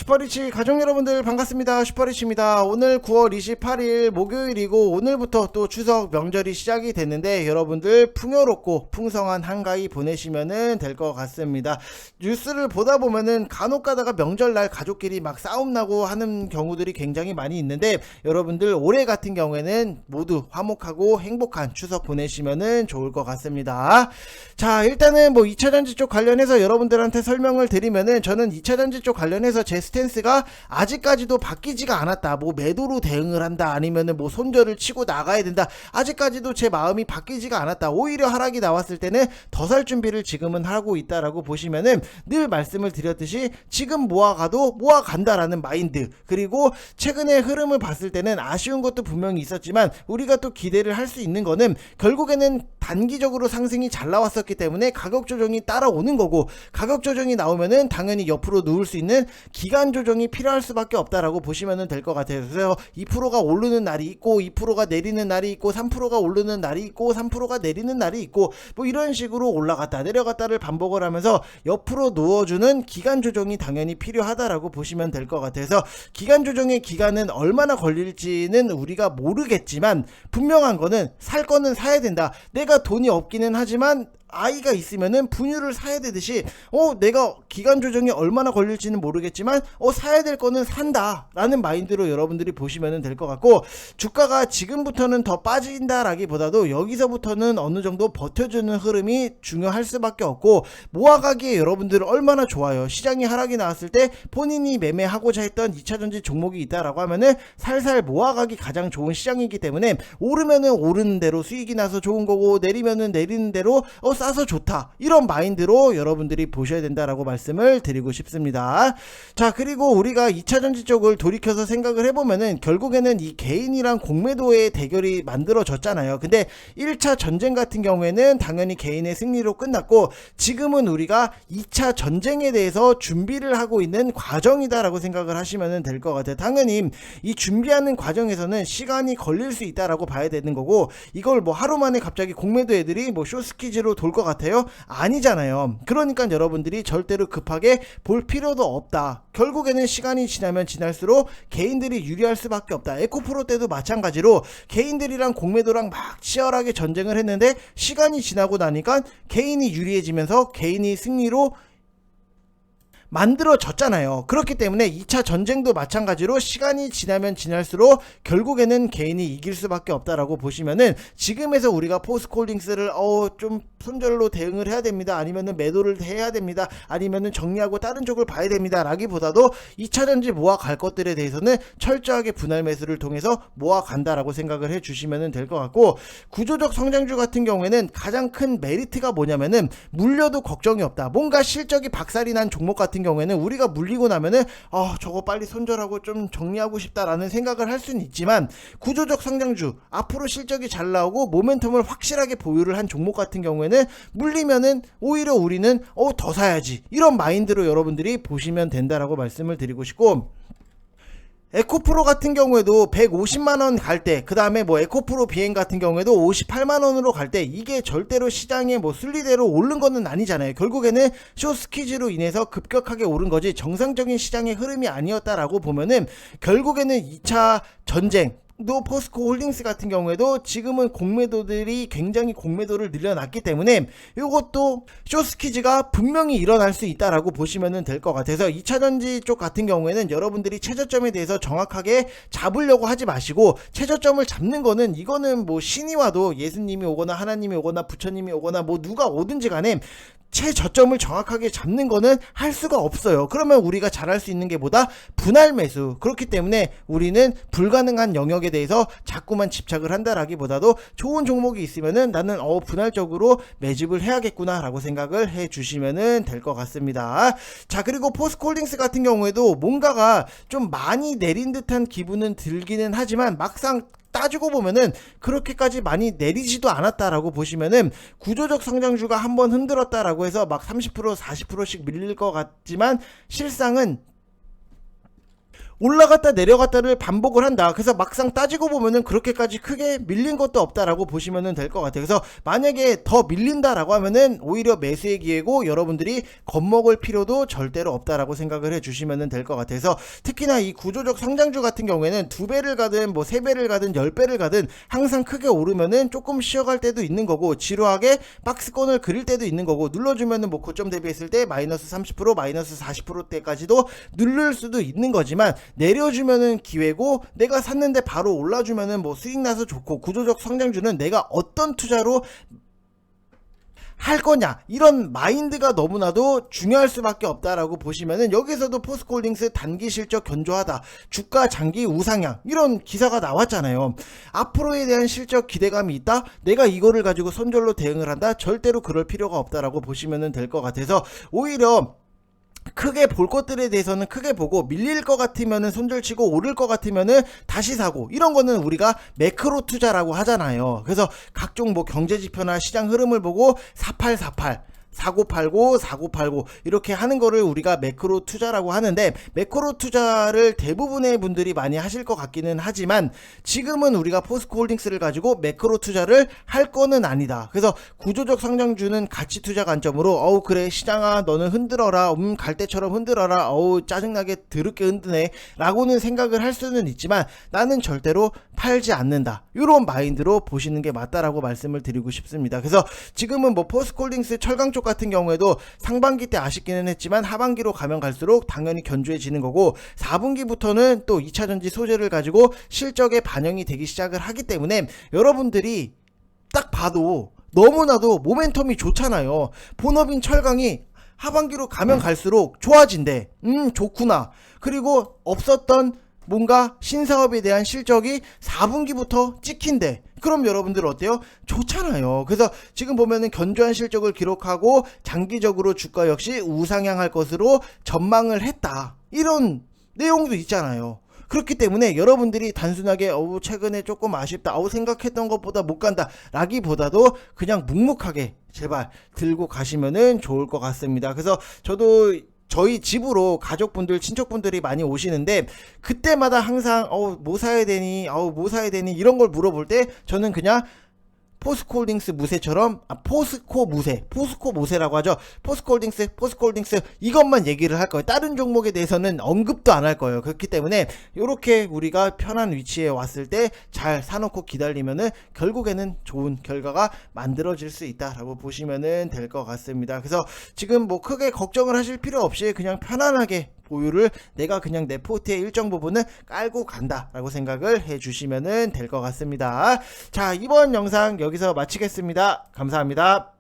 슈퍼리치 가족 여러분들 반갑습니다. 슈퍼리치입니다. 오늘 9월 28일 목요일이고 오늘부터 또 추석 명절이 시작이 됐는데 여러분들 풍요롭고 풍성한 한가위 보내시면 될 것 같습니다. 뉴스를 보다 보면은 간혹 가다가 명절날 가족끼리 막 싸움 나고 하는 경우들이 굉장히 많이 있는데 여러분들 올해 같은 경우에는 모두 화목하고 행복한 추석 보내시면 좋을 것 같습니다. 자, 일단은 뭐 2차전지 쪽 관련해서 여러분들한테 설명을 드리면은 저는 2차전지 쪽 관련해서 제 스탠스가 아직까지도 바뀌지가 않았다. 뭐 매도로 대응을 한다, 아니면은 뭐 손절을 치고 나가야 된다, 아직까지도 제 마음이 바뀌지가 않았다. 오히려 하락이 나왔을 때는 더 살 준비를 지금은 하고 있다라고 보시면은 늘 말씀을 드렸듯이 지금 모아가도 모아간다라는 마인드, 그리고 최근의 흐름을 봤을 때는 아쉬운 것도 분명히 있었지만 우리가 또 기대를 할 수 있는 거는 결국에는 단기적으로 상승이 잘 나왔었기 때문에 가격 조정이 따라오는 거고, 가격 조정이 나오면은 당연히 옆으로 누울 수 있는 기간 조정이 필요할 수밖에 없다라고 보시면 될 것 같아요. 그래서 2%가 오르는 날이 있고 2%가 내리는 날이 있고 3%가 오르는 날이 있고 3%가 내리는 날이 있고 뭐 이런 식으로 올라갔다 내려갔다를 반복을 하면서 옆으로 누워주는 기간 조정이 당연히 필요하다라고 보시면 될 것 같아서, 기간 조정의 기간은 얼마나 걸릴지는 우리가 모르겠지만 분명한 거는 살 거는 사야 된다. 내가 돈이 없기는 하지만 아이가 있으면은 분유를 사야 되듯이 내가 기간 조정이 얼마나 걸릴지는 모르겠지만 사야 될 거는 산다 라는 마인드로 여러분들이 보시면 될 것 같고, 주가가 지금부터는 더 빠진다라기보다도 여기서부터는 어느 정도 버텨주는 흐름이 중요할 수밖에 없고, 모아가기에 여러분들 얼마나 좋아요. 시장이 하락이 나왔을 때 본인이 매매하고자 했던 2차전지 종목이 있다라고 하면은 살살 모아가기 가장 좋은 시장이기 때문에 오르면은 오르는 대로 수익이 나서 좋은 거고, 내리면은 내리는 대로 싸서 좋다, 이런 마인드로 여러분들이 보셔야 된다라고 말씀을 드리고 싶습니다. 자, 그리고 우리가 2차전지 쪽을 돌이켜서 생각을 해보면은 결국에는 이 개인이랑 공매도의 대결이 만들어졌잖아요. 근데 1차 전쟁 같은 경우에는 당연히 개인의 승리로 끝났고, 지금은 우리가 2차 전쟁에 대해서 준비를 하고 있는 과정이다라고 생각을 하시면 될 것 같아요. 당연히 이 준비하는 과정에서는 시간이 걸릴 수 있다라고 봐야 되는 거고, 이걸 뭐 하루 만에 갑자기 공매도 애들이 뭐 쇼스키즈로 돌 것 같아요? 아니잖아요. 그러니까 여러분들이 절대로 급하게 볼 필요도 없다. 결국에는 시간이 지나면 지날수록 개인들이 유리할 수밖에 없다. 에코프로 때도 마찬가지로 개인들이랑 공매도랑 막 치열하게 전쟁을 했는데 시간이 지나고 나니까 개인이 유리해지면서 개인이 승리로 만들어졌잖아요. 그렇기 때문에 2차 전쟁도 마찬가지로 시간이 지나면 지날수록 결국에는 개인이 이길 수밖에 없다라고 보시면은, 지금에서 우리가 포스코홀딩스를 좀 손절로 대응을 해야 됩니다, 아니면은 매도를 해야 됩니다, 아니면은 정리하고 다른 쪽을 봐야 됩니다 라기보다도 2차 전지 모아갈 것들에 대해서는 철저하게 분할 매수를 통해서 모아간다라고 생각을 해주시면 될 것 같고, 구조적 성장주 같은 경우에는 가장 큰 메리트가 뭐냐면은 물려도 걱정이 없다. 뭔가 실적이 박살이 난 종목 같은 경우에는 우리가 물리고 나면은 저거 빨리 손절하고 좀 정리하고 싶다라는 생각을 할 수는 있지만, 구조적 성장주 앞으로 실적이 잘 나오고 모멘텀을 확실하게 보유를 한 종목 같은 경우에는 물리면은 오히려 우리는 더 사야지, 이런 마인드로 여러분들이 보시면 된다라고 말씀을 드리고 싶고, 에코프로 같은 경우에도 150만원 갈 때, 그 다음에 뭐 에코프로 비행 같은 경우에도 58만원으로 갈 때, 이게 절대로 시장에 뭐 순리대로 오른 거는 아니잖아요. 결국에는 쇼스퀴즈로 인해서 급격하게 오른 거지 정상적인 시장의 흐름이 아니었다라고 보면은, 결국에는 2차 전쟁 또 포스코 홀딩스 같은 경우에도 지금은 공매도들이 굉장히 공매도를 늘려놨기 때문에 이것도 쇼스퀴즈가 분명히 일어날 수 있다라고 보시면 될 것 같아서, 2차전지 쪽 같은 경우에는 여러분들이 최저점에 대해서 정확하게 잡으려고 하지 마시고, 최저점을 잡는 거는 이거는 뭐 신이 와도, 예수님이 오거나 하나님이 오거나 부처님이 오거나 뭐 누가 오든지 간에 최저점을 정확하게 잡는 거는 할 수가 없어요. 그러면 우리가 잘할 수 있는 게 뭐다? 분할 매수. 그렇기 때문에 우리는 불가능한 영역에 대해서 자꾸만 집착을 한다라기보다도 좋은 종목이 있으면은 나는 분할적으로 매집을 해야겠구나 라고 생각을 해 주시면은 될 것 같습니다. 자, 그리고 포스코홀딩스 같은 경우에도 뭔가가 좀 많이 내린 듯한 기분은 들기는 하지만 막상 따지고 보면은 그렇게까지 많이 내리지도 않았다라고 보시면은, 구조적 성장주가 한번 흔들었다라고 해서 막 30% 40%씩 밀릴 것 같지만 실상은 올라갔다 내려갔다를 반복을 한다. 그래서 막상 따지고 보면은 그렇게까지 크게 밀린 것도 없다라고 보시면 될 것 같아요. 그래서 만약에 더 밀린다라고 하면은 오히려 매수의 기회고 여러분들이 겁먹을 필요도 절대로 없다라고 생각을 해주시면 될 것 같아요. 그래서 특히나 이 구조적 성장주 같은 경우에는 2배를 가든 뭐 3배를 가든 10배를 가든 항상 크게 오르면은 조금 쉬어갈 때도 있는 거고, 지루하게 박스권을 그릴 때도 있는 거고, 눌러주면은 뭐 고점 대비했을 때 마이너스 30% 마이너스 40%대까지도 누를 수도 있는 거지만, 내려주면은 기회고 내가 샀는데 바로 올라주면은 뭐 수익 나서 좋고, 구조적 성장주는 내가 어떤 투자로 할 거냐, 이런 마인드가 너무나도 중요할 수밖에 없다라고 보시면은, 여기서도 포스코홀딩스 단기 실적 견조하다, 주가 장기 우상향, 이런 기사가 나왔잖아요. 앞으로에 대한 실적 기대감이 있다, 내가 이거를 가지고 손절로 대응을 한다, 절대로 그럴 필요가 없다라고 보시면 될 것 같아서, 오히려 크게 볼 것들에 대해서는 크게 보고, 밀릴 것 같으면은 손절치고, 오를 것 같으면은 다시 사고, 이런 거는 우리가 매크로 투자라고 하잖아요. 그래서 각종 뭐 경제지표나 시장 흐름을 보고 4848 4989 4989 이렇게 하는 거를 우리가 매크로 투자라고 하는데, 매크로 투자를 대부분의 분들이 많이 하실 것 같기는 하지만, 지금은 우리가 포스코홀딩스를 가지고 매크로 투자를 할 거는 아니다. 그래서 구조적 성장주는 가치 투자 관점으로 그래 시장아 너는 흔들어라, 갈 때처럼 흔들어라, 짜증나게 드럽게 흔드네 라고는 생각을 할 수는 있지만, 나는 절대로 팔지 않는다, 이런 마인드로 보시는 게 맞다라고 말씀을 드리고 싶습니다. 그래서 지금은 뭐 포스코홀딩스 철강 쪽 같은 경우에도 상반기 때 아쉽기는 했지만 하반기로 가면 갈수록 당연히 견조해지는 거고, 4분기부터는 또 2차전지 소재를 가지고 실적에 반영이 되기 시작을 하기 때문에, 여러분들이 딱 봐도 너무나도 모멘텀이 좋잖아요. 본업인 철강이 하반기로 가면 갈수록 좋아진대. 좋구나. 그리고 없었던 뭔가 신사업에 대한 실적이 4분기부터 찍힌대. 그럼 여러분들 어때요? 좋잖아요. 그래서 지금 보면은 견조한 실적을 기록하고 장기적으로 주가 역시 우상향할 것으로 전망을 했다, 이런 내용도 있잖아요. 그렇기 때문에 여러분들이 단순하게 최근에 조금 아쉽다, 생각했던 것보다 못 간다 라기보다도 그냥 묵묵하게 제발 들고 가시면은 좋을 것 같습니다. 그래서 저도 저희 집으로 가족분들, 친척분들이 많이 오시는데, 그때마다 항상 뭐 사야 되니, 뭐 사야 되니, 이런 걸 물어볼 때 저는 그냥 포스코홀딩스 무세처럼, 포스코 무세라고 하죠. 포스코홀딩스 이것만 얘기를 할 거예요. 다른 종목에 대해서는 언급도 안 할 거예요. 그렇기 때문에 이렇게 우리가 편한 위치에 왔을 때 잘 사놓고 기다리면은 결국에는 좋은 결과가 만들어질 수 있다라고 보시면은 될 것 같습니다. 그래서 지금 뭐 크게 걱정을 하실 필요 없이 그냥 편안하게 보유를 내가 그냥 내 포트의 일정 부분은 깔고 간다 라고 생각을 해주시면 될 것 같습니다. 자, 이번 영상 여기서 마치겠습니다. 감사합니다.